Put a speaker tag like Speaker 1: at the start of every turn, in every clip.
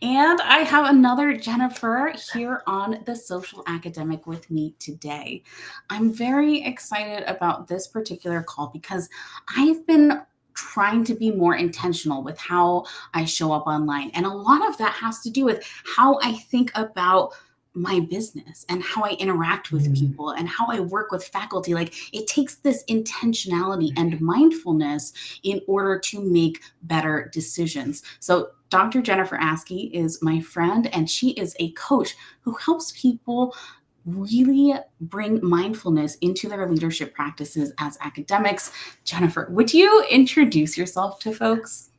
Speaker 1: And I have another Jennifer here on the Social Academic with me today. I'm very excited about this particular call because I've been trying to be more intentional with how I show up online. And a lot of that has to do with how I think about my business and how I interact with people and how I work with faculty. Like it takes this intentionality and mindfulness in order to make better decisions. So Dr. Jennifer Askey is my friend, and she is a coach who helps people really bring mindfulness into their leadership practices as academics. Jennifer, would you introduce yourself to folks?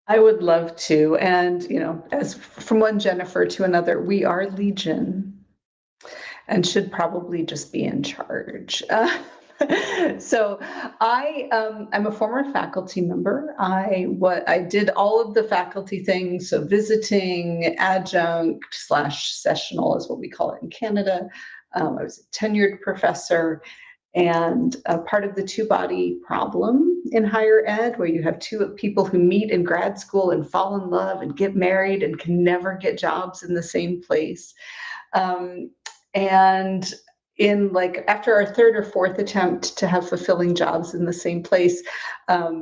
Speaker 2: I would love to. And, as from one Jennifer to another, we are Legion and should probably just be in charge. So I'm a former faculty member. I did all of the faculty things, so visiting, adjunct / sessional is what we call it in Canada. I was a tenured professor, and part of the two-body problem in higher ed, where you have two people who meet in grad school and fall in love and get married and can never get jobs in the same place. And after our third or fourth attempt to have fulfilling jobs in the same place,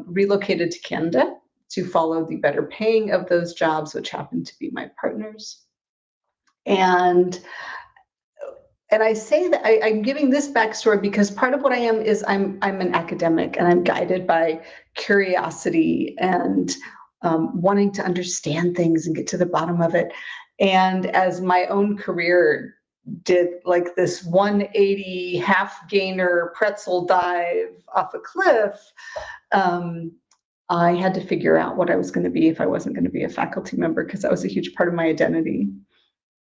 Speaker 2: relocated to Canada to follow the better paying of those jobs, which happened to be my partner's. And I say that I'm giving this backstory because part of what I am is I'm an academic, and I'm guided by curiosity and wanting to understand things and get to the bottom of it. And as my own career did like this 180 half gainer pretzel dive off a cliff, I had to figure out what I was going to be if I wasn't going to be a faculty member, because that was a huge part of my identity.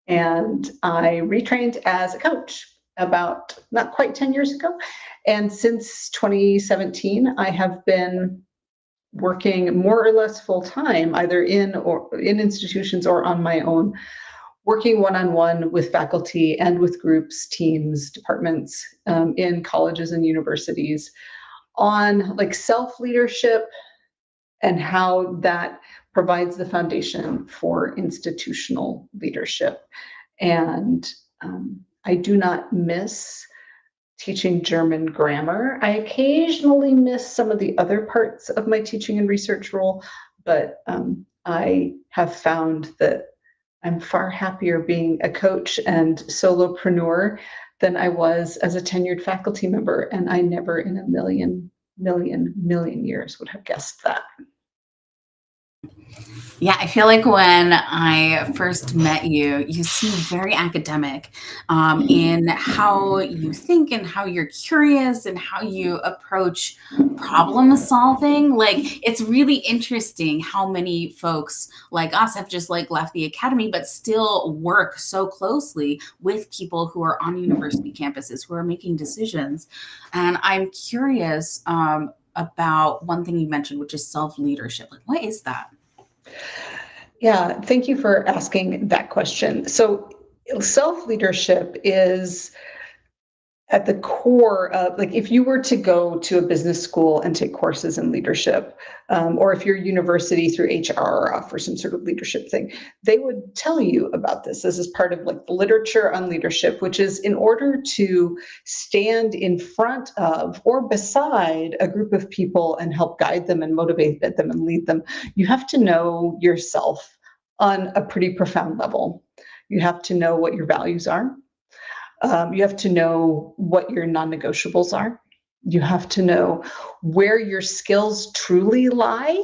Speaker 2: And I retrained as a coach about not quite 10 years ago. And since 2017, I have been working more or less full time, either in institutions or on my own, working one-on-one with faculty and with groups, teams, departments in colleges and universities on like self-leadership and how that provides the foundation for institutional leadership. And I do not miss teaching German grammar. I occasionally miss some of the other parts of my teaching and research role, but I have found that I'm far happier being a coach and solopreneur than I was as a tenured faculty member. And I never in a million years would have guessed that.
Speaker 1: Yeah, I feel like when I first met you, you seemed very academic in how you think and how you're curious and how you approach problem solving. Like, it's really interesting how many folks like us have just like left the academy, but still work so closely with people who are on university campuses who are making decisions. And I'm curious about one thing you mentioned, which is self-leadership. Like, what is that?
Speaker 2: Yeah, thank you for asking that question. So self-leadership is at the core of, like, if you were to go to a business school and take courses in leadership, or if your university through HR offer some sort of leadership thing, they would tell you about this. This is part of like the literature on leadership, which is in order to stand in front of or beside a group of people and help guide them and motivate them and lead them, you have to know yourself on a pretty profound level. You have to know what your values are. You have to know what your non-negotiables are. You have to know where your skills truly lie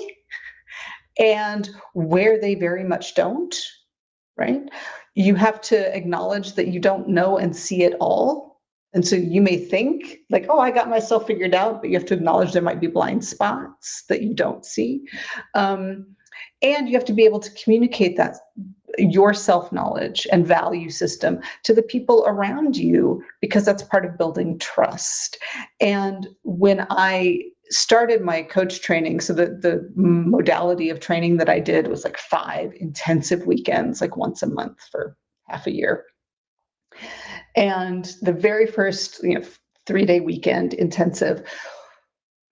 Speaker 2: and where they very much don't, right? You have to acknowledge that you don't know and see it all. And so you may think like, oh, I got myself figured out, but you have to acknowledge there might be blind spots that you don't see. And you have to be able to communicate that your self-knowledge and value system to the people around you, because that's part of building trust. And when I started my coach training, so the modality of training that I did was like 5 intensive weekends, like once a month for half a year. And the very first 3-day weekend intensive,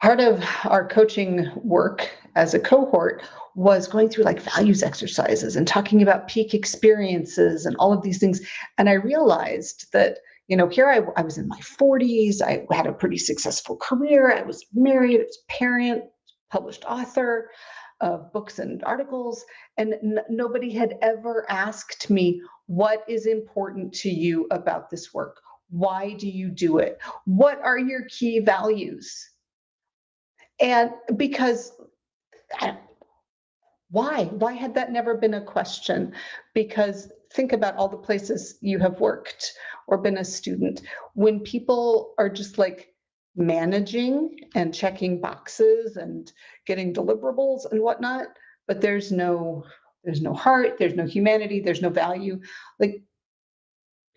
Speaker 2: part of our coaching work as a cohort was going through like values exercises and talking about peak experiences and all of these things. And I realized that, here I was in my 40s. I had a pretty successful career. I was married, I was a parent, published author of books and articles. And nobody had ever asked me, what is important to you about this work? Why do you do it? What are your key values? And because why had that never been a question? Because think about all the places you have worked or been a student. When people are just like managing and checking boxes and getting deliverables and whatnot, but there's no heart, there's no humanity, there's no value. Like,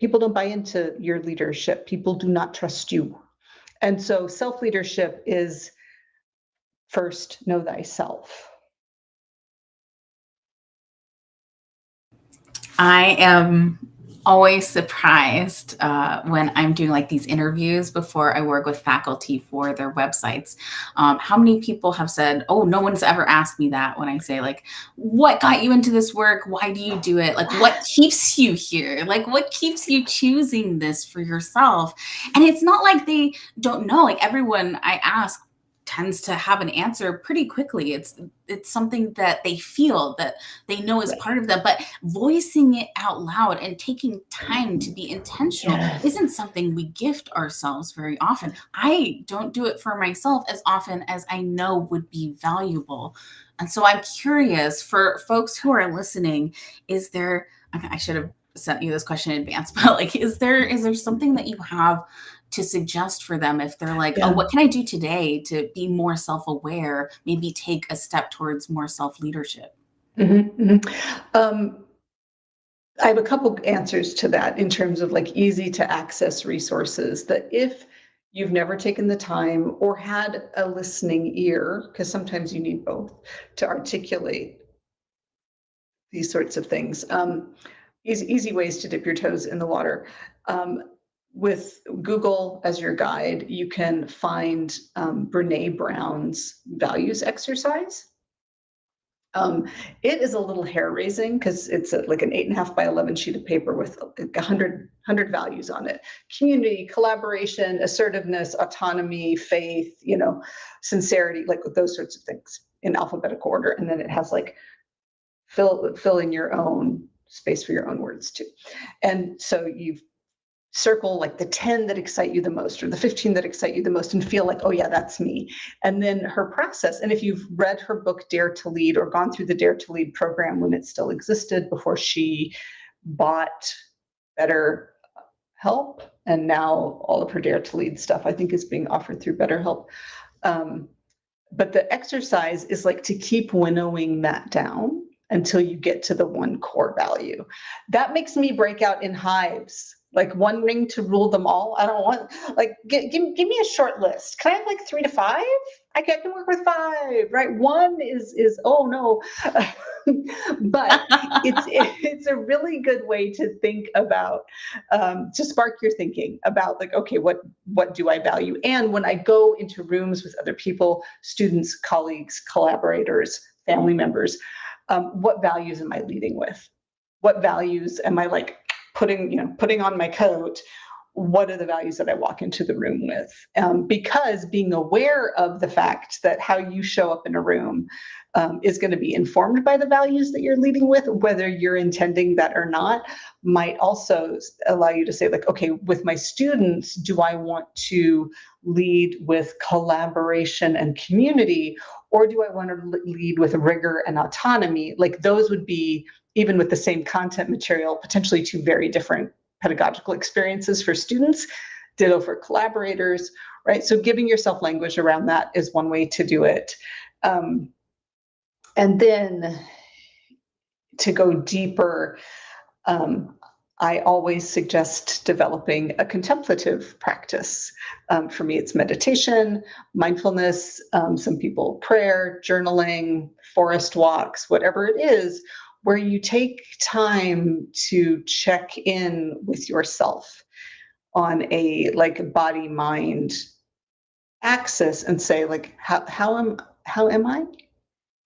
Speaker 2: people don't buy into your leadership. People do not trust you. And so self-leadership is first, know thyself.
Speaker 1: I am always surprised when I'm doing like these interviews before I work with faculty for their websites. How many people have said, "Oh, no one's ever asked me that," when I say like, "What got you into this work? Why do you do it? Like, what keeps you here? Like, what keeps you choosing this for yourself?" And it's not like they don't know. Like, everyone I ask tends to have an answer pretty quickly. It's something that they feel, that they know is part of them, but voicing it out loud and taking time to be intentional isn't something we gift ourselves very often. I don't do it for myself as often as I know would be valuable. And so I'm curious, for folks who are listening, is there, I should have sent you this question in advance, but like, is there something that you have to suggest for them if they're like, "Oh, what can I do today to be more self-aware, maybe take a step towards more self-leadership?"
Speaker 2: I have a couple answers to that in terms of like easy to access resources, that if you've never taken the time or had a listening ear, because sometimes you need both to articulate these sorts of things. Easy ways to dip your toes in the water. With Google as your guide, you can find Brene Brown's values exercise. It is a little hair raising because it's like an 8.5 by 11 sheet of paper with 100 values on it: community, collaboration, assertiveness, autonomy, faith, sincerity, like those sorts of things in alphabetical order. And then it has like fill in your own space for your own words too. And so you circle like the 10 that excite you the most or the 15 that excite you the most and feel like, oh yeah, that's me. And then her process, and if you've read her book Dare to Lead or gone through the Dare to Lead program when it still existed before she bought BetterHelp, and now all of her Dare to Lead stuff I think is being offered through BetterHelp. But the exercise is like to keep winnowing that down until you get to the one core value. That makes me break out in hives, like one ring to rule them all. I don't want, like, give me a short list. Can I have like 3 to 5? I can work with 5, right? One is oh no. But it's a really good way to think about, to spark your thinking about like, okay, what do I value? And when I go into rooms with other people, students, colleagues, collaborators, family members, what values am I leading with? What values am I like putting on my coat? What are the values that I walk into the room with? Because being aware of the fact that how you show up in a room is going to be informed by the values that you're leading with, whether you're intending that or not, might also allow you to say like, okay, with my students, do I want to lead with collaboration and community, or do I want to lead with rigor and autonomy? Like those would be, even with the same content material, potentially 2 very different pedagogical experiences for students, ditto for collaborators, right? So giving yourself language around that is one way to do it. And then to go deeper, I always suggest developing a contemplative practice. For me, it's meditation, mindfulness, some people prayer, journaling, forest walks, whatever it is, where you take time to check in with yourself on a like body mind axis and say like, how am I?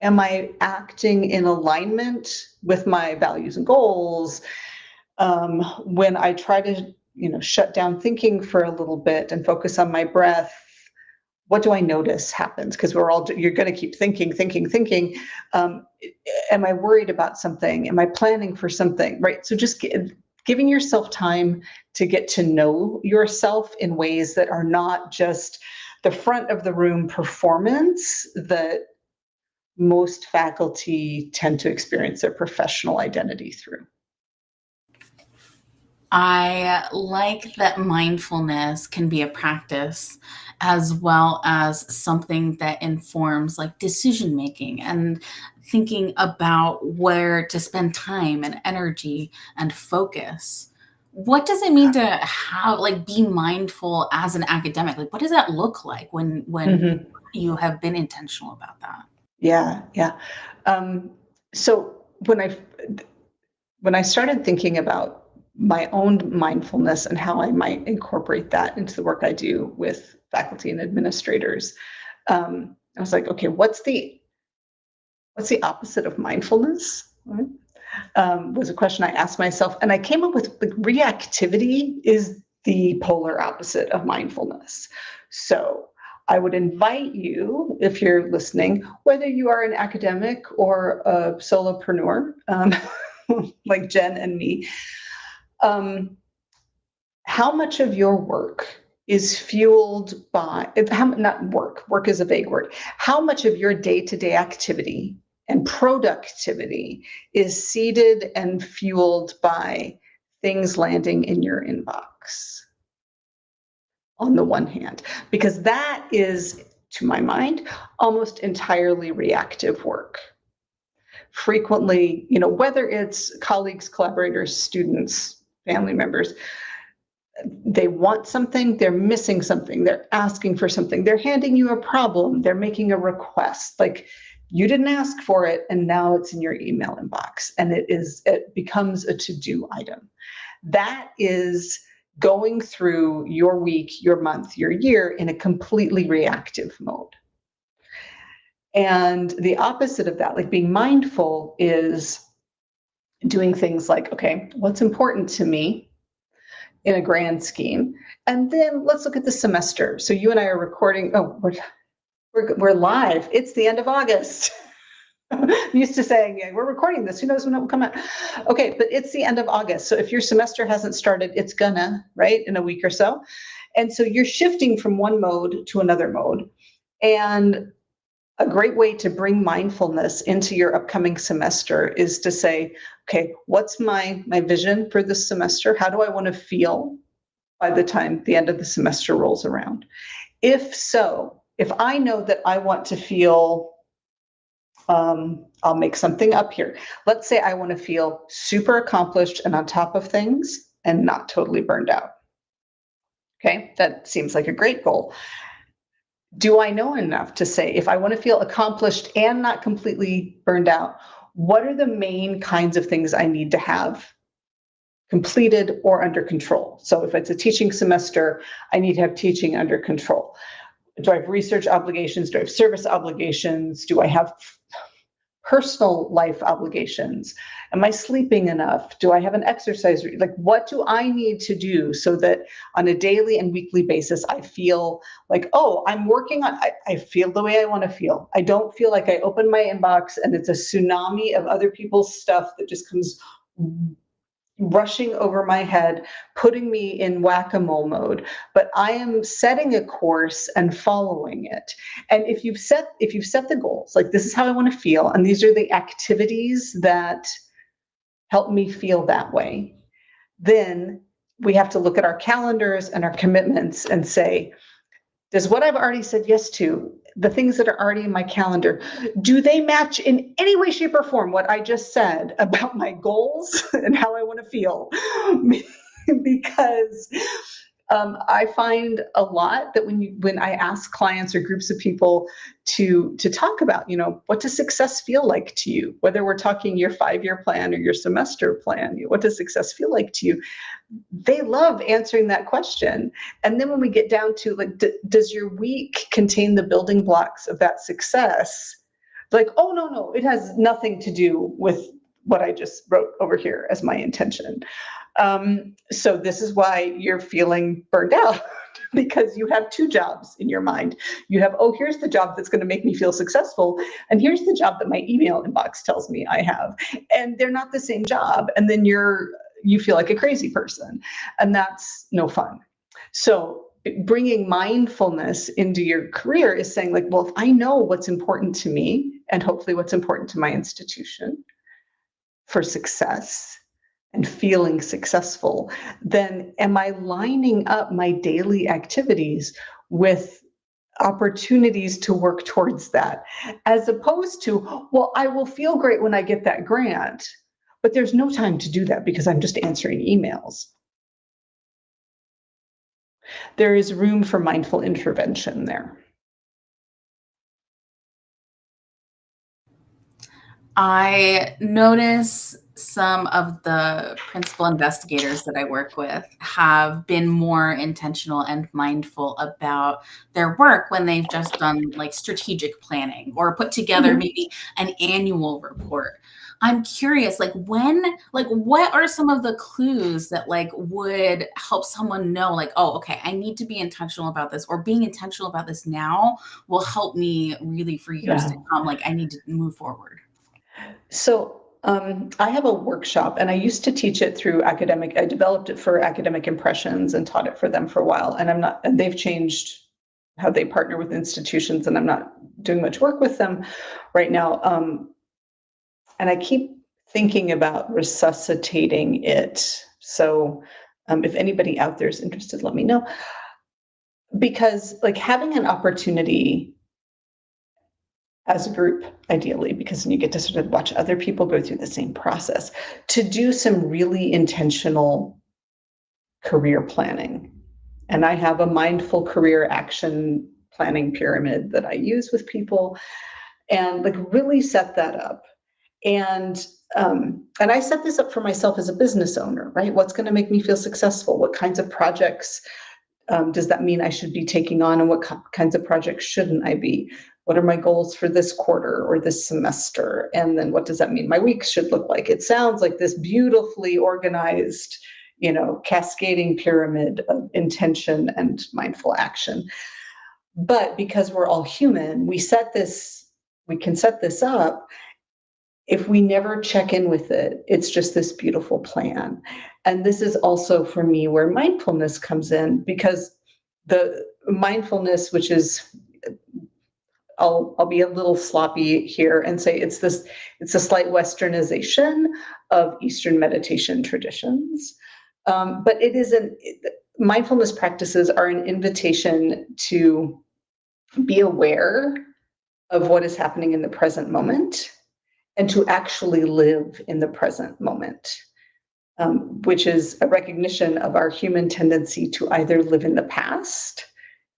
Speaker 2: Am I acting in alignment with my values and goals? When I try to, shut down thinking for a little bit and focus on my breath, what do I notice happens? Because you're going to keep thinking. Um, am I worried about something? Am I planning for something? Right. So just giving yourself time to get to know yourself in ways that are not just the front of the room performance that most faculty tend to experience their professional identity through.
Speaker 1: I like that mindfulness can be a practice as well as something that informs like decision making and thinking about where to spend time and energy and focus. What does it mean to have like be mindful as an academic? Like what does that look like when
Speaker 2: Mhm.
Speaker 1: you have been intentional about that?
Speaker 2: Yeah, yeah. Um, so when I started thinking about my own mindfulness and how I might incorporate that into the work I do with faculty and administrators, I was like, okay, what's the opposite of mindfulness? Right? Was a question I asked myself, and I came up with like, reactivity is the polar opposite of mindfulness. So I would invite you, if you're listening, whether you are an academic or a solopreneur, like Jen and me, um, how much of your work is fueled by, not work is a vague word, how much of your day-to-day activity and productivity is seeded and fueled by things landing in your inbox on the one hand, because that is, to my mind, almost entirely reactive work. Frequently, whether it's colleagues, collaborators, students, family members, they want something, they're missing something, they're asking for something, they're handing you a problem, they're making a request. Like you didn't ask for it, and now it's in your email inbox, and it becomes a to-do item. That is going through your week, your month, your year in a completely reactive mode. And the opposite of that, like being mindful, is doing things like, okay, what's important to me in a grand scheme? And then let's look at the semester. So you and I are recording. Oh, we're live. It's the end of August. I'm used to saying, yeah, we're recording this. Who knows when it will come out? Okay, but it's the end of August. So if your semester hasn't started, it's gonna, right, in a week or so. And so you're shifting from one mode to another mode. And a great way to bring mindfulness into your upcoming semester is to say, okay, what's my vision for this semester? How do I want to feel by the time the end of the semester rolls around? If so, if I know that I want to feel, I'll make something up here. Let's say I want to feel super accomplished and on top of things and not totally burned out. Okay, that seems like a great goal. Do I know enough to say, if I want to feel accomplished and not completely burned out, what are the main kinds of things I need to have completed or under control? So if it's a teaching semester, I need to have teaching under control. Do I have research obligations? Do I have service obligations? Do I have personal life obligations? Am I sleeping enough? Do I have an exercise? Like, what do I need to do so that on a daily and weekly basis, I feel like, oh, I'm working on, I feel the way I want to feel. I don't feel like I open my inbox and it's a tsunami of other people's stuff that just comes rushing over my head, putting me in whack-a-mole mode, but I am setting a course and following it. And if you've set the goals, like this is how I want to feel, and these are the activities that help me feel that way, then we have to look at our calendars and our commitments and say, does what I've already said yes to, the things that are already in my calendar, do they match in any way, shape, or form what I just said about my goals and how I want to feel? Because I find a lot that when I ask clients or groups of people to talk about, what does success feel like to you? Whether we're talking your 5-year plan or your semester plan, what does success feel like to you? They love answering that question. And then when we get down to like, does your week contain the building blocks of that success? like, oh, no, no, it has nothing to do with what I just wrote over here as my intention. So this is why you're feeling burned out because you have two jobs in your mind. You have, oh, here's the job that's going to make me feel successful. And here's the job that my email inbox tells me I have. And they're not the same job. And then you feel like a crazy person. And that's no fun. So bringing mindfulness into your career is saying like, well, if I know what's important to me and hopefully what's important to my institution for success and feeling successful, then am I lining up my daily activities with opportunities to work towards that? As opposed to, well, I will feel great when I get that grant, but there's no time to do that because I'm just answering emails. There is room for mindful intervention there.
Speaker 1: I notice some of the principal investigators that I work with have been more intentional and mindful about their work when they've just done like strategic planning or put together maybe an annual report. I'm curious, like what are some of the clues that like would help someone know like, oh, okay, I need to be intentional about this, or being intentional about this now will help me really for years to come. Like I need to move forward.
Speaker 2: So I have a workshop and I used to teach it through academic. I developed it for Academic Impressions and taught it for them for a while. And they've changed how they partner with institutions, and I'm not doing much work with them right now. And I keep thinking about resuscitating it. So if anybody out there is interested, let me know. Because like having an opportunity as a group, ideally, because then you get to sort of watch other people go through the same process, to do some really intentional career planning. And I have a mindful career action planning pyramid that I use with people and like really set that up. And I set this up for myself as a business owner, right? What's going to make me feel successful? What kinds of projects does that mean I should be taking on, and what kinds of projects shouldn't I be? What are my goals for this quarter or this semester? And then what does that mean my weeks should look like? It sounds like this beautifully organized, cascading pyramid of intention and mindful action. But because we're all human, we can set this up. If we never check in with it, it's just this beautiful plan. And this is also for me where mindfulness comes in, because the mindfulness, which is, I'll be a little sloppy here and say it's a slight westernization of Eastern meditation traditions. But mindfulness practices are an invitation to be aware of what is happening in the present moment and to actually live in the present moment, which is a recognition of our human tendency to either live in the past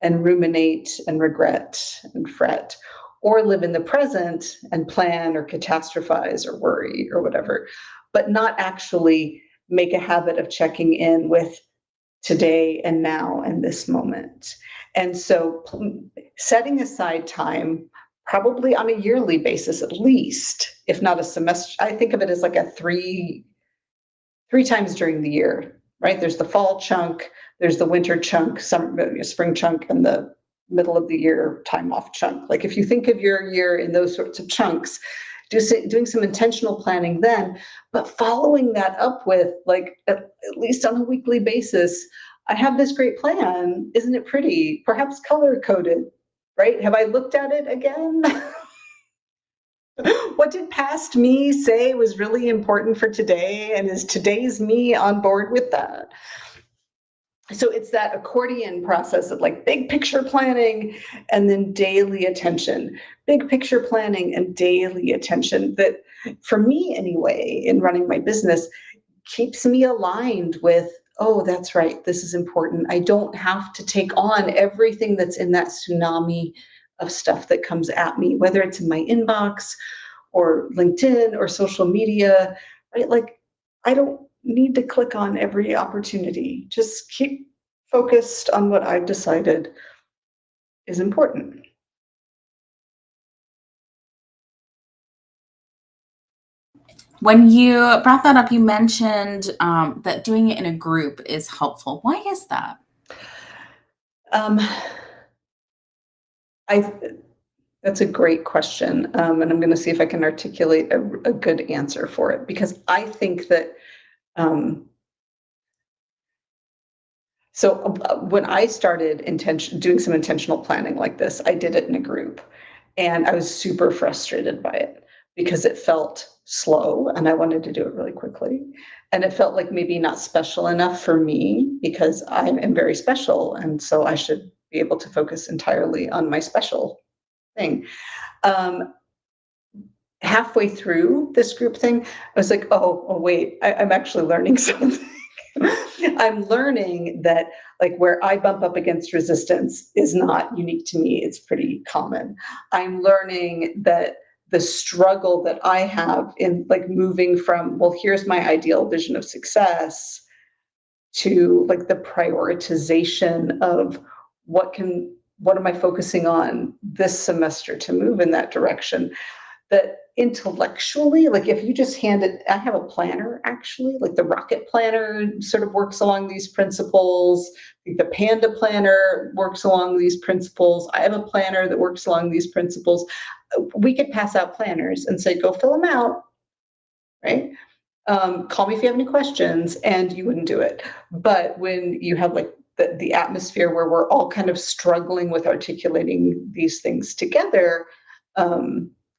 Speaker 2: and ruminate and regret and fret, or live in the present and plan or catastrophize or worry or whatever, but not actually make a habit of checking in with today and now and this moment. And so setting aside time, probably on a yearly basis at least, if not a semester. I think of it as like a three times during the year, right? There's the fall chunk, there's the winter chunk, spring chunk, and the middle of the year time off chunk. Like if you think of your year in those sorts of chunks, doing some intentional planning then, but following that up with like, at least on a weekly basis, I have this great plan. Isn't it pretty? Perhaps color coded, right? Have I looked at it again? What did past me say was really important for today? And is today's me on board with that? So it's that accordion process of like big picture planning and then daily attention, big picture planning and daily attention that, for me anyway, in running my business, keeps me aligned with, oh, that's right, this is important. I don't have to take on everything that's in that tsunami of stuff that comes at me, whether it's in my inbox or LinkedIn or social media, right? Like, I don't need to click on every opportunity. Just keep focused on what I've decided is important.
Speaker 1: When you brought that up, you mentioned that doing it in a group is helpful. Why is that?
Speaker 2: Um, I That's a great question, and I'm going to see if I can articulate a good answer for it because I think that um, when I started doing some intentional planning like this, I did it in a group, and I was super frustrated by it because it felt slow, and I wanted to do it really quickly, and it felt like maybe not special enough for me because I am very special, and so I should be able to focus entirely on my special thing. Um, Halfway through this group thing, I was like, oh wait, I'm actually learning something. I'm learning that like where I bump up against resistance is not unique to me. It's pretty common. I'm learning that the struggle that I have in like moving from, well, here's my ideal vision of success to like the prioritization of what am I focusing on this semester to move in that direction, that intellectually, like if you just handed, I have a planner actually, like the Rocket Planner sort of works along these principles. I think the Panda Planner works along these principles. I have a planner that works along these principles. We could pass out planners and say, go fill them out, right? Call me if you have any questions, and you wouldn't do it. But when you have like the atmosphere where we're all kind of struggling with articulating these things together,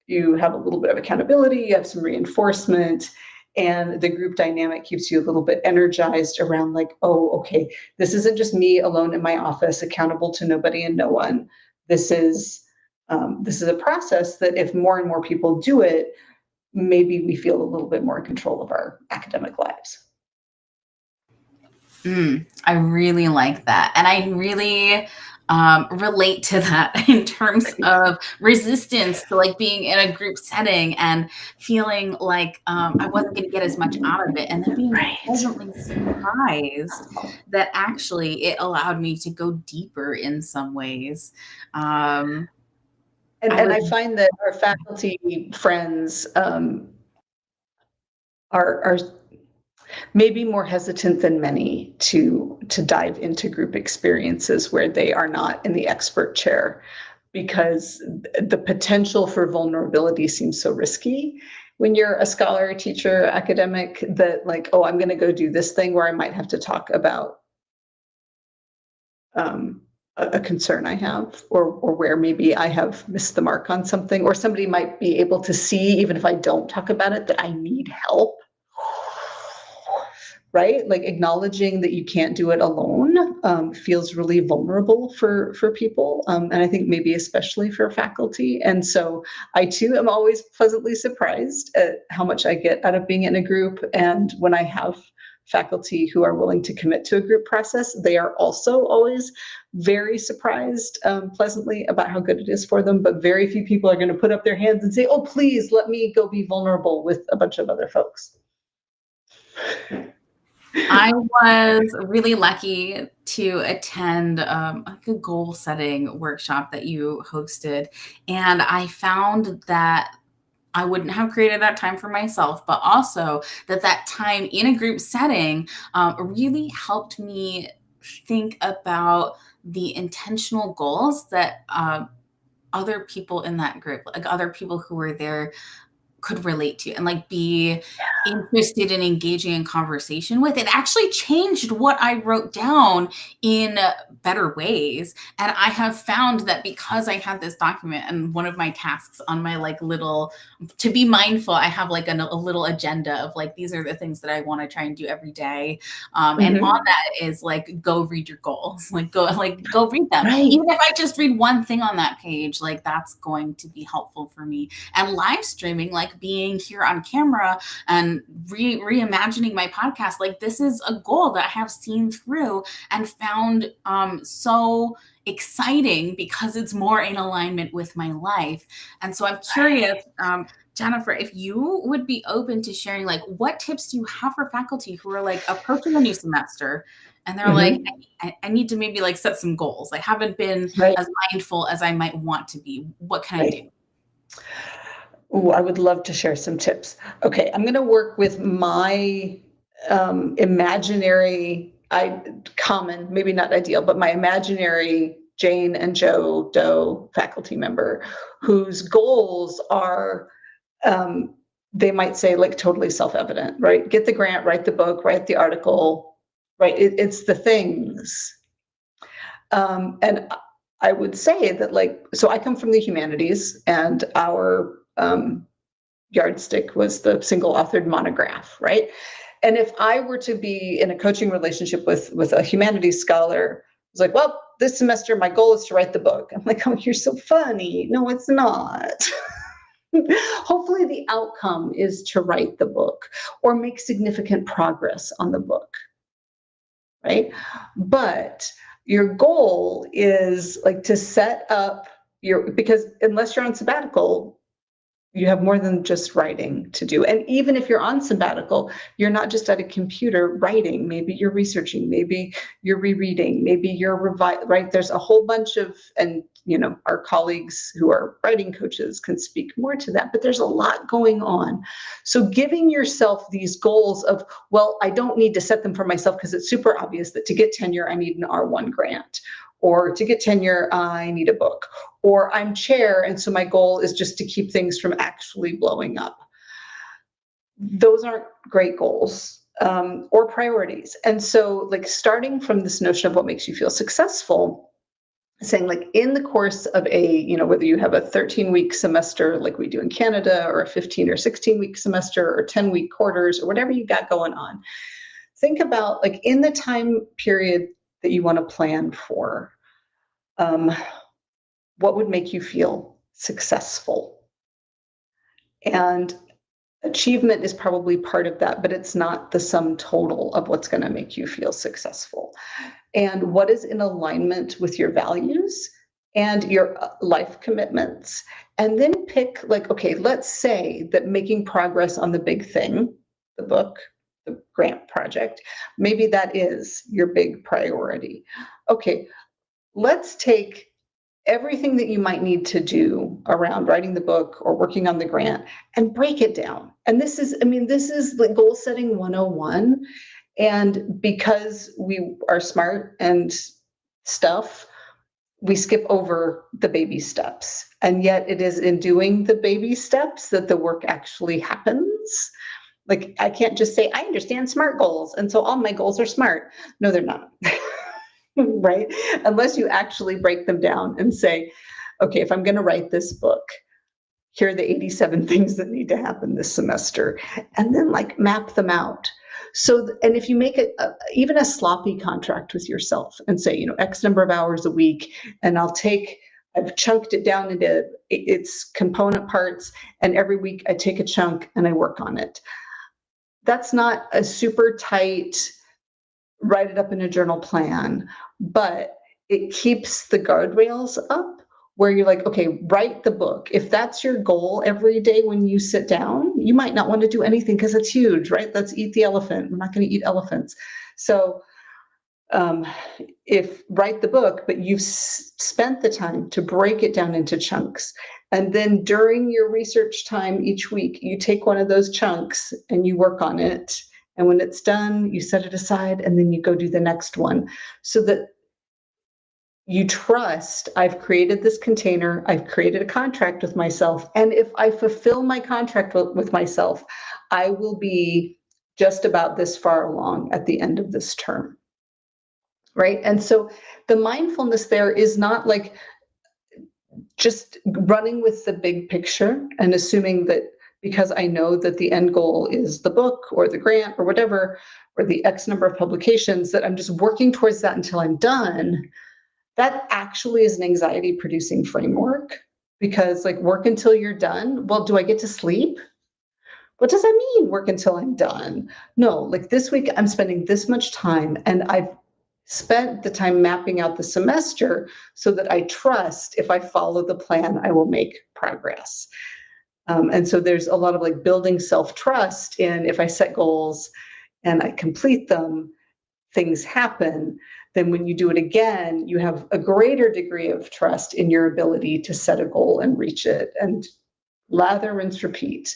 Speaker 2: you have a little bit of accountability, you have some reinforcement, and the group dynamic keeps you a little bit energized around like, oh, okay, this isn't just me alone in my office, accountable to nobody and no one. This is this is a process that if more and more people do it, maybe we feel a little bit more in control of our academic lives.
Speaker 1: I really like that. And I really relate to that in terms of resistance to like being in a group setting and feeling like I wasn't going to get as much out of it. And then being
Speaker 2: Right.
Speaker 1: pleasantly surprised that actually it allowed me to go deeper in some ways. I
Speaker 2: And
Speaker 1: was
Speaker 2: I find that our faculty friends are maybe more hesitant than many to dive into group experiences where they are not in the expert chair because the potential for vulnerability seems so risky when you're a scholar, teacher, academic, that like, oh, I'm going to go do this thing where I might have to talk about um, a concern I have, or where maybe I have missed the mark on something, or somebody might be able to see, even if I don't talk about it, that I need help. Right? Like acknowledging that you can't do it alone feels really vulnerable for people, and I think maybe especially for faculty. And so I too am always pleasantly surprised at how much I get out of being in a group. And when I have faculty who are willing to commit to a group process, they are also always very surprised pleasantly about how good it is for them. But very few people are going to put up their hands and say, oh, please let me go be vulnerable with a bunch of other folks.
Speaker 1: I was really lucky to attend like a goal setting workshop that you hosted. And I found that I wouldn't have created that time for myself, but also that that time in a group setting really helped me think about the intentional goals that other people in that group, like other people who were there, could relate to and like be interested in engaging in conversation with. It actually changed what I wrote down in better ways. And I have found that because I had this document, and one of my tasks on my like little, to be mindful, I have like a little agenda of like, these are the things that I want to try and do every day. And on
Speaker 2: Mhm.
Speaker 1: that is like, go read your goals, like go read them.
Speaker 2: Right.
Speaker 1: Even if I just read one thing on that page, like that's going to be helpful for me. And live streaming, like being here on camera and reimagining my podcast, like this is a goal that I have seen through and found so exciting because it's more in alignment with my life. And so I'm curious, Jennifer, if you would be open to sharing, like, what tips do you have for faculty who are like approaching a new semester and they're like,
Speaker 2: Mhm.
Speaker 1: I need to maybe like set some goals. I haven't been
Speaker 2: Right.
Speaker 1: as mindful as I might want to be. What can I do?
Speaker 2: Right. Ooh, I would love to share some tips. Okay, I'm going to work with my imaginary, common, maybe not ideal, but my imaginary Jane and Joe Doe faculty member whose goals are, they might say like totally self-evident, right? Get the grant, write the book, write the article, right? It's the things. And I would say that, like, so I come from the humanities, and our yardstick was the single authored monograph, right? And if I were to be in a coaching relationship with a humanities scholar, it's like, well, this semester my goal is to write the book. I'm like, oh, you're so funny. No, it's not. Hopefully the outcome is to write the book or make significant progress on the book, right? But your goal is like to set up your, because unless you're on sabbatical, you have more than just writing to do. And even if you're on sabbatical, you're not just at a computer writing. Maybe you're researching, maybe you're rereading, maybe you're right? There's a whole bunch of, and our colleagues who are writing coaches can speak more to that, but there's a lot going on. So giving yourself these goals of, well, I don't need to set them for myself because it's super obvious that to get tenure, I need an R1 grant, or to get tenure, I need a book, or I'm chair, and so my goal is just to keep things from actually blowing up. Those aren't great goals, or priorities. And so, like, starting from this notion of what makes you feel successful, saying, like, in the course of whether you have a 13-week semester like we do in Canada, or a 15 or 16-week semester, or 10-week quarters, or whatever you got going on, think about, like, in the time period that you want to plan for, what would make you feel successful? And achievement is probably part of that, but it's not the sum total of what's going to make you feel successful. And what is in alignment with your values and your life commitments? And then pick, like, okay, let's say that making progress on the big thing, the book, the grant project, maybe that is your big priority. Okay, let's take everything that you might need to do around writing the book or working on the grant and break it down. And this is like goal setting 101. And because we are smart and stuff, we skip over the baby steps. And yet it is in doing the baby steps that the work actually happens. Like, I can't just say, I understand SMART goals, and so all my goals are SMART. No, they're not. Right? Unless you actually break them down and say, okay, if I'm going to write this book, here are the 87 things that need to happen this semester, and then, like, map them out. So, and if you make it even a sloppy contract with yourself and say, X number of hours a week, and I've chunked it down into its component parts, and every week I take a chunk and I work on it. That's not a super tight, write it up in a journal plan, but it keeps the guardrails up where you're like, okay, write the book. If that's your goal every day when you sit down, you might not want to do anything because it's huge, right? Let's eat the elephant. We're not going to eat elephants. So if write the book, but you've spent the time to break it down into chunks. And then during your research time each week, you take one of those chunks and you work on it. And when it's done, you set it aside and then you go do the next one, so that you trust, I've created this container, I've created a contract with myself. And if I fulfill my contract with myself, I will be just about this far along at the end of this term. Right? And so the mindfulness there is not like just running with the big picture and assuming that because I know that the end goal is the book or the grant or whatever, or the X number of publications, that I'm just working towards that until I'm done. That actually is an anxiety producing framework, because, like, work until you're done. Well, do I get to sleep? What does that mean, work until I'm done? No, like, this week I'm spending this much time, and I've spent the time mapping out the semester so that I trust if I follow the plan, I will make progress. And so there's a lot of, like, building self-trust in, if I set goals and I complete them, things happen. Then when you do it again, you have a greater degree of trust in your ability to set a goal and reach it. And lather, rinse, repeat.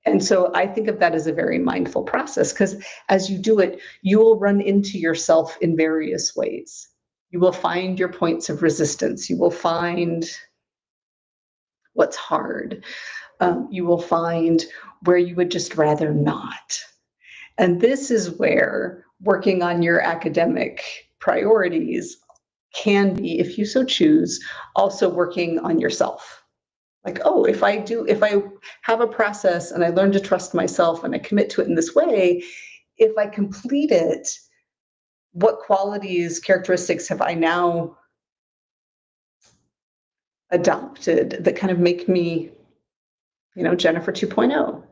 Speaker 2: And so I think of that as a very mindful process, because as you do it, you will run into yourself in various ways. You will find your points of resistance. You will find what's hard. You will find where you would just rather not. And this is where working on your academic priorities can be, if you so choose, also working on yourself. Like, oh, if I have a process and I learn to trust myself and I commit to it in this way, if I complete it, what qualities, characteristics have I now adopted that kind of make me, Jennifer 2.0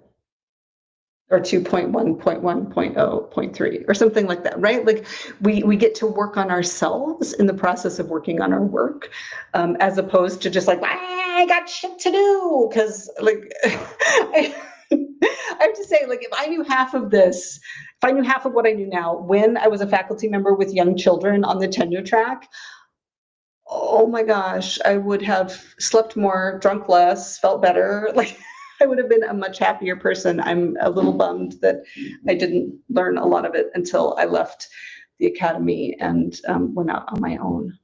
Speaker 2: or 2.1.1.0.3 or something like that, right? Like we get to work on ourselves in the process of working on our work, as opposed to just like, I got shit to do. Because like, I have to say, like, if I knew half of this, if I knew half of what I knew now when I was a faculty member with young children on the tenure track, oh my gosh, I would have slept more, drunk less, felt better. Like, I would have been a much happier person. I'm a little bummed that I didn't learn a lot of it until I left the academy and went out on my own.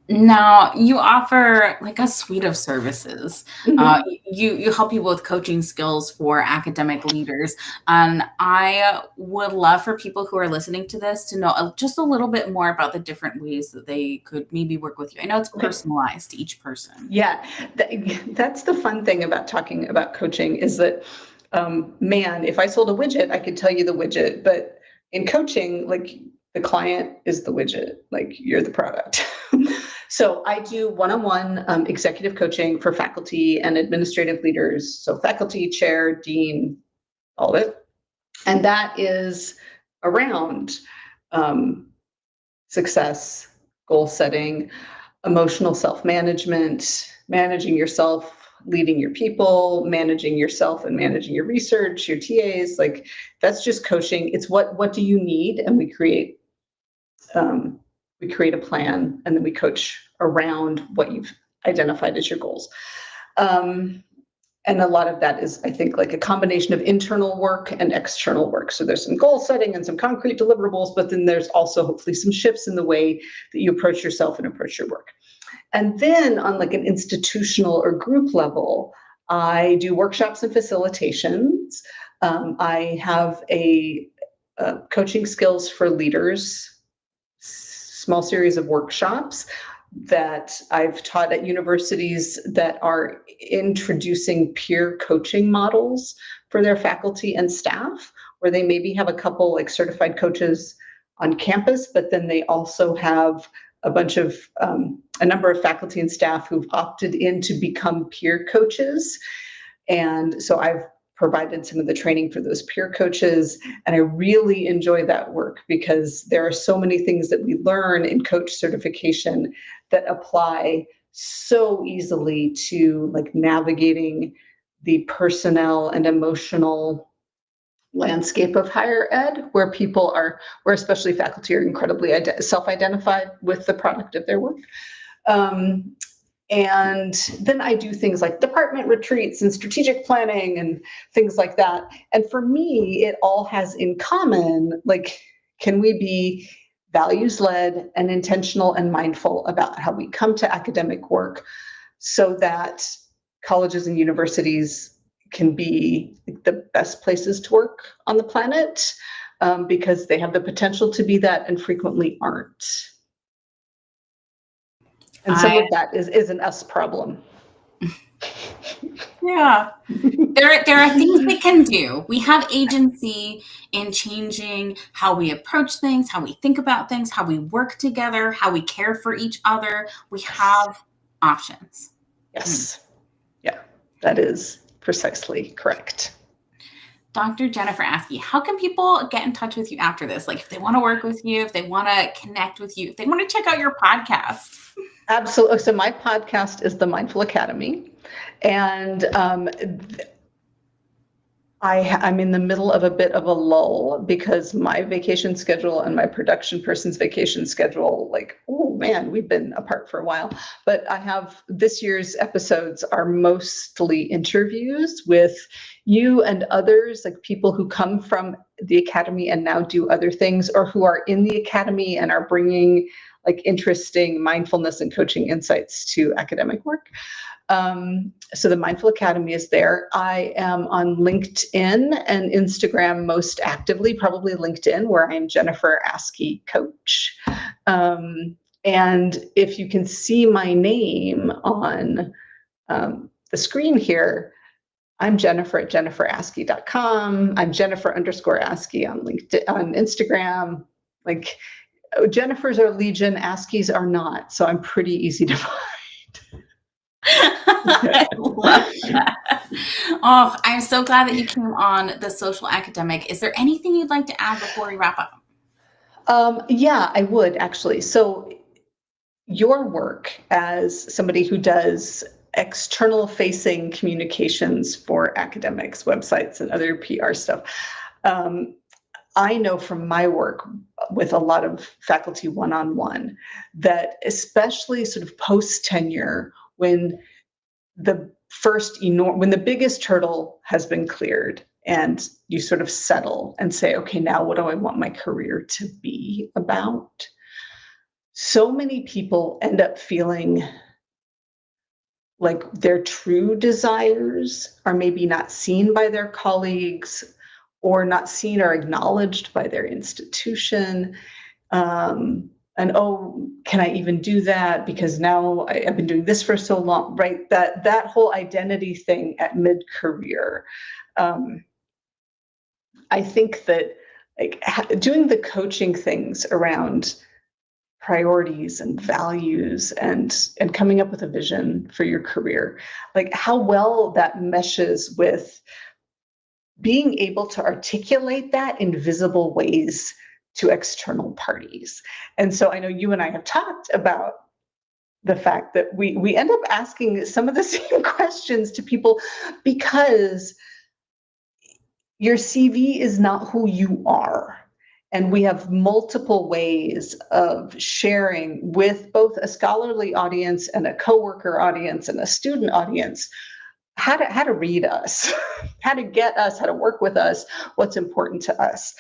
Speaker 1: Now, you offer like a suite of services.
Speaker 2: Mhm.
Speaker 1: You help people with coaching skills for academic leaders. And I would love for people who are listening to this to know just a little bit more about the different ways that they could maybe work with you. I know it's
Speaker 2: Okay.
Speaker 1: personalized to each person.
Speaker 2: Yeah, that's the fun thing about talking about coaching is that, man, if I sold a widget, I could tell you the widget, but in coaching, like the client is the widget, like you're the product. So I do one-on-one executive coaching for faculty and administrative leaders. So faculty, chair, dean, all of it. And that is around success, goal setting, emotional self-management, managing yourself, leading your people, managing yourself and managing your research, your TAs. Like that's just coaching. It's what do you need? And we create a plan, and then we coach around what you've identified as your goals. And a lot of that is, I think, like a combination of internal work and external work. So there's some goal setting and some concrete deliverables, but then there's also hopefully some shifts in the way that you approach yourself and approach your work. And then on like an institutional or group level, I do workshops and facilitations. I have a coaching skills for leaders, small series of workshops that I've taught at universities that are introducing peer coaching models for their faculty and staff, where they maybe have a couple like certified coaches on campus, but then they also have a number of faculty and staff who've opted in to become peer coaches. And so I've provided some of the training for those peer coaches. And I really enjoy that work because there are so many things that we learn in coach certification that apply so easily to like navigating the personnel and emotional landscape of higher ed, where especially faculty are incredibly self-identified with the product of their work. And then I do things like department retreats and strategic planning and things like that. And for me, it all has in common, like, can we be values-led and intentional and mindful about how we come to academic work so that colleges and universities can be the best places to work on the planet, because they have the potential to be that and frequently aren't. And some of that is an us problem.
Speaker 1: Yeah. There are things we can do. We have agency in changing how we approach things, how we think about things, how we work together, how we care for each other. We have options.
Speaker 2: Yes. Yeah, that is precisely correct.
Speaker 1: Dr. Jennifer Askey, how can people get in touch with you after this? Like if they want to work with you, if they want to connect with you, if they want to check out your podcast.
Speaker 2: Absolutely. So my podcast is the Mindful Academy. And I'm in the middle of a bit of a lull because my vacation schedule and my production person's vacation schedule, like, oh man, we've been apart for a while. But I have this year's episodes are mostly interviews with you and others, like people who come from the academy and now do other things, or who are in the academy and are bringing like interesting mindfulness and coaching insights to academic work. So the Mindful Academy is there. I am on LinkedIn and Instagram most actively, probably LinkedIn, where I'm Jennifer Askey Coach. And if you can see my name on the screen here, I'm Jennifer at jenniferaskey.com. I'm Jennifer_Askey on LinkedIn, on Instagram. Like, Jennifers are legion, Askeys are not. So I'm pretty easy to find.
Speaker 1: I love that. Oh, I'm so glad that you came on The Social Academic. Is there anything you'd like to add before we wrap up?
Speaker 2: Yeah, I would actually. So your work as somebody who does external facing communications for academics, websites, and other PR stuff. I know from my work with a lot of faculty one-on-one that especially sort of post tenure, when the when the biggest hurdle has been cleared and you sort of settle and say, okay, now what do I want my career to be about? So many people end up feeling like their true desires are maybe not seen by their colleagues, or not seen or acknowledged by their institution. And oh, can I even do that? Because now I've been doing this for so long, right? That whole identity thing at mid-career. I think that like doing the coaching things around priorities and values and coming up with a vision for your career, like how well that meshes with being able to articulate that in visible ways to external parties. And so I know you and I have talked about the fact that we end up asking some of the same questions to people because your CV is not who you are. And we have multiple ways of sharing with both a scholarly audience and a coworker audience and a student audience how to read us, how to get us, how to work with us, what's important to us.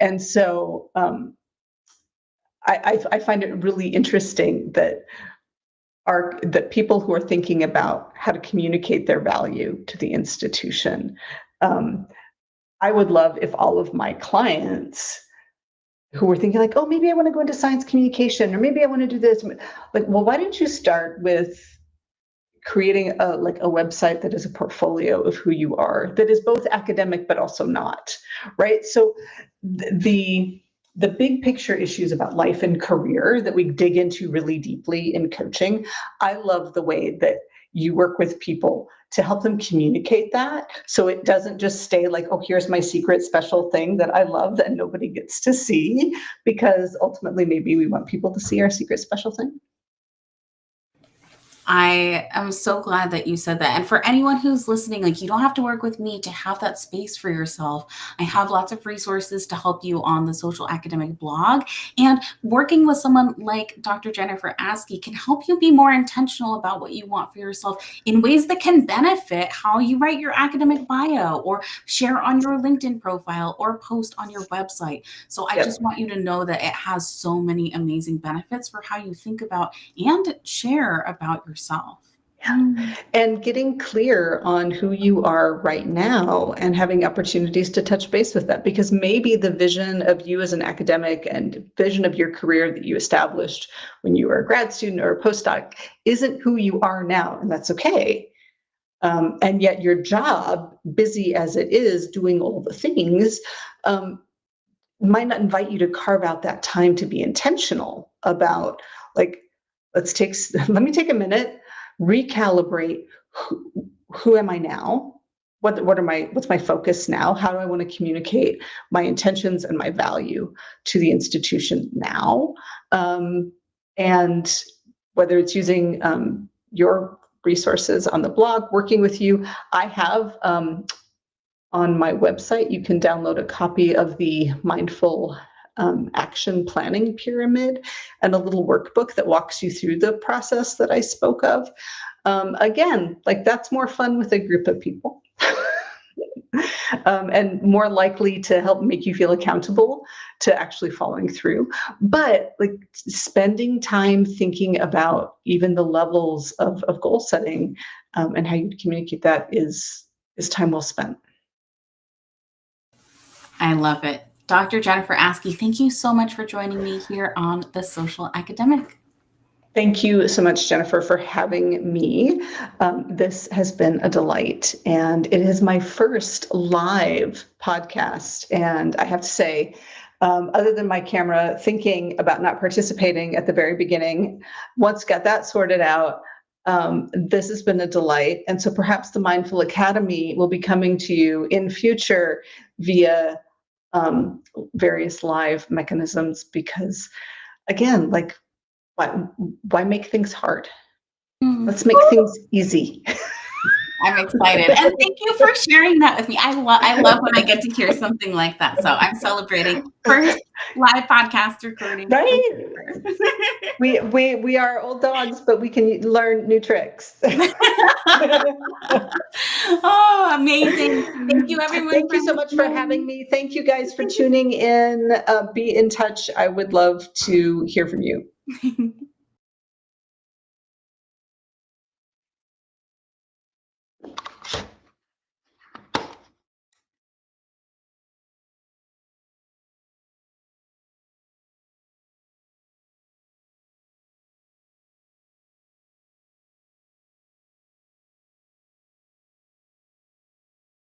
Speaker 2: And so I find it really interesting that people who are thinking about how to communicate their value to the institution. I would love if all of my clients who were thinking like, oh, maybe I want to go into science communication, or maybe I want to do this, like, well, why don't you start with creating a website that is a portfolio of who you are, that is both academic but also not, right? So the big picture issues about life and career that we dig into really deeply in coaching, I love the way that you work with people to help them communicate that, so it doesn't just stay like, oh, here's my secret special thing that I love that nobody gets to see, because ultimately maybe we want people to see our secret special thing.
Speaker 1: I am so glad that you said that. And for anyone who's listening, like, you don't have to work with me to have that space for yourself. I have lots of resources to help you on the Social Academic blog. And working with someone like Dr. Jennifer Askey can help you be more intentional about what you want for yourself in ways that can benefit how you write your academic bio, or share on your LinkedIn profile, or post on your website. So I just want you to know that it has so many amazing benefits for how you think about and share about yourself.
Speaker 2: Yeah. And getting clear on who you are right now and having opportunities to touch base with that, because maybe the vision of you as an academic and vision of your career that you established when you were a grad student or a postdoc isn't who you are now, and that's okay. And yet your job, busy as it is doing all the things, might not invite you to carve out that time to be intentional about, like, let me take a minute, recalibrate who am I now? What's my focus now? How do I want to communicate my intentions and my value to the institution now? And whether it's using your resources on the blog, working with you, I have on my website, you can download a copy of the Mindful Action Planning Pyramid and a little workbook that walks you through the process that I spoke of. Again, like that's more fun with a group of people. And more likely to help make you feel accountable to actually following through. But like spending time thinking about even the levels of goal setting and how you communicate that is time well spent.
Speaker 1: I love it. Dr. Jennifer Askey, thank you so much for joining me here on The Social Academic.
Speaker 2: Thank you so much, Jennifer, for having me. This has been a delight, and it is my first live podcast. And I have to say, other than my camera thinking about not participating at the very beginning, once got that sorted out, this has been a delight. And so perhaps the Mindful Academy will be coming to you in future via various live mechanisms, because again, like, why make things hard? Let's make things easy.
Speaker 1: I'm excited. And thank you for sharing that with me. I love when I get to hear something like that. So I'm celebrating first live podcast recording.
Speaker 2: Right? We are old dogs, but we can learn new tricks.
Speaker 1: Oh, amazing. Thank you, everyone.
Speaker 2: Thank you so much for having me. Thank you guys for tuning in. Be in touch. I would love to hear from you.